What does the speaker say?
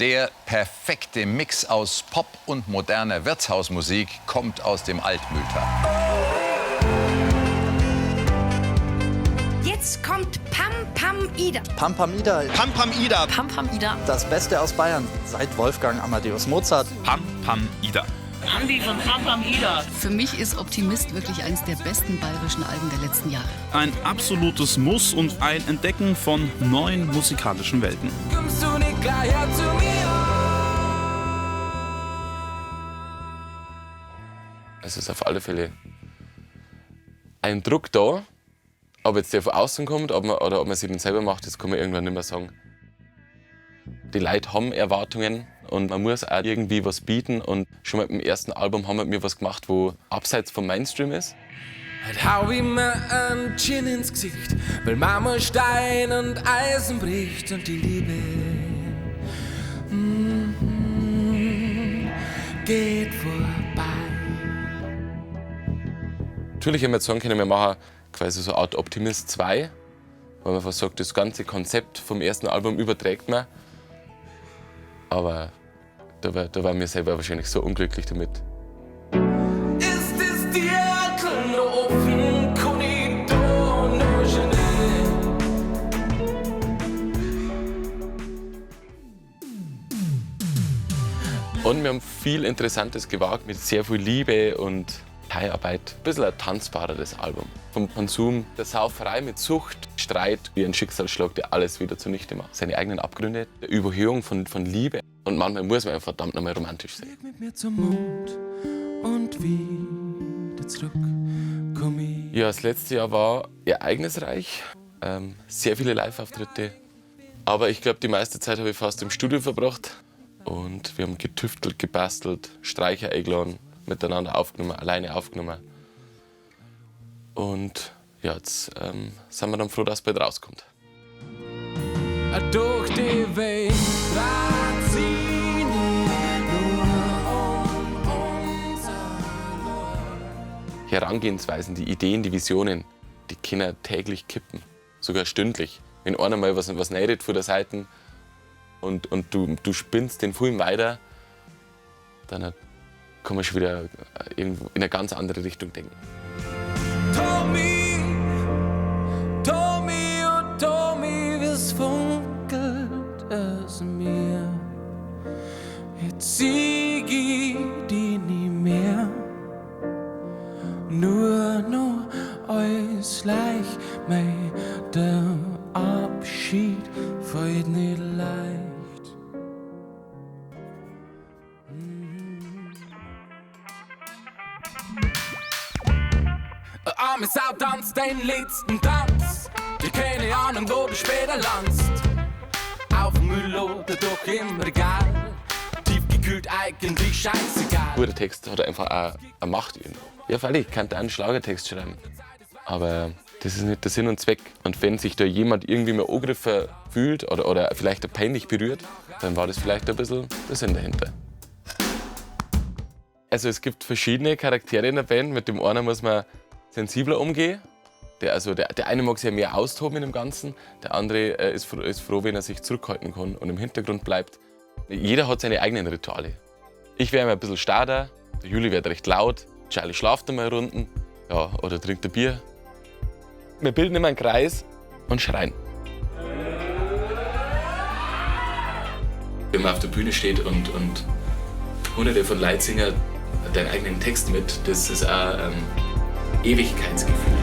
Der perfekte Mix aus Pop und moderner Wirtshausmusik kommt aus dem Altmühltal. Jetzt kommt Pam Pam Ida. Pam Pam Ida. Pam Pam Ida. Pam Pam Ida. Das Beste aus Bayern seit Wolfgang Amadeus Mozart. Pam Pam Ida. Andi von Pam Pam Ida. Für mich ist Optimist wirklich eines der besten bayerischen Alben der letzten Jahre. Ein absolutes Muss und ein Entdecken von neuen musikalischen Welten. Kommst du nicht gleich her zu mir? Es ist auf alle Fälle ein Druck da. Ob jetzt der von außen kommt oder ob man sich den selber macht, das kann man irgendwann nicht mehr sagen. Die Leute haben Erwartungen und man muss auch irgendwie was bieten. Und schon mit dem ersten Album haben wir was gemacht, wo abseits vom Mainstream ist. Heute hau ich mir einen Gin ins Gesicht, weil Mama Stein und Eisen bricht und die Liebe geht vorbei. Natürlich haben wir jetzt sagen können, wir machen quasi so eine Art Optimist 2, weil man einfach sagt, das ganze Konzept vom ersten Album überträgt man. Aber da waren wir selber wahrscheinlich so unglücklich damit. Ist es dir gelaufen, kann ich da noch schnell? Und wir haben viel Interessantes gewagt, mit sehr viel Liebe und Teilarbeit. Ein bisschen ein tanzbareres Album. Vom Konsum, der Sauferei mit Sucht, Streit, wie ein Schicksalsschlag, der alles wieder zunichte macht. Seine eigenen Abgründe, der Überhöhung von Liebe. Und manchmal muss man verdammt nochmal romantisch sein. Mit mir zum Mond und wieder zurück komm ich. Ja, das letzte Jahr war ereignisreich. Sehr viele Live-Auftritte. Aber ich glaube, die meiste Zeit habe ich fast im Studio verbracht. Und wir haben getüftelt, gebastelt, Streicher eingeladen, miteinander aufgenommen, alleine aufgenommen. Und ja, jetzt sind wir dann froh, dass es bald rauskommt. Durch die Welt trat sie nur unser. Herangehensweisen, die Ideen, die Visionen, die können täglich kippen, sogar stündlich. Wenn einer mal was redet von der Seite und du spinnst den Film weiter, dann kann man schon wieder irgendwo in eine ganz andere Richtung denken. Tommy, Tommy, oh Tommy, wie's funkelt aus mir. Jetzt sieg ich die nie mehr. Nur noch alles leicht, mei, der Abschied fällt nicht leicht. Arme Sau tanzt den letzten Tanz. Die keine Ahnung, wo du später landest. Auf dem Müll oder doch im Regal. Tiefgekühlt eigentlich scheißegal. Guter Text hat einfach auch eine Macht. Ja, freilich, ich kann da einen Schlagertext schreiben. Aber das ist nicht der Sinn und Zweck. Und wenn sich da jemand irgendwie mal angegriffen fühlt oder vielleicht peinlich berührt, dann war das vielleicht ein bisschen der Sinn dahinter. Also es gibt verschiedene Charaktere in der Band. Mit dem einen muss man sensibler umgehen. Der eine mag sich ja mehr austoben in dem Ganzen, der andere ist froh, wenn er sich zurückhalten kann und im Hintergrund bleibt. Jeder hat seine eigenen Rituale. Ich wäre immer ein bisschen starrer, der Juli wird recht laut, Charlie schlaft einmal Runden, ja, oder trinkt ein Bier. Wir bilden immer einen Kreis und schreien. Wenn man auf der Bühne steht und hunderte von Leuten singen deinen eigenen Text mit, das ist auch Ewigkeitsgefühl.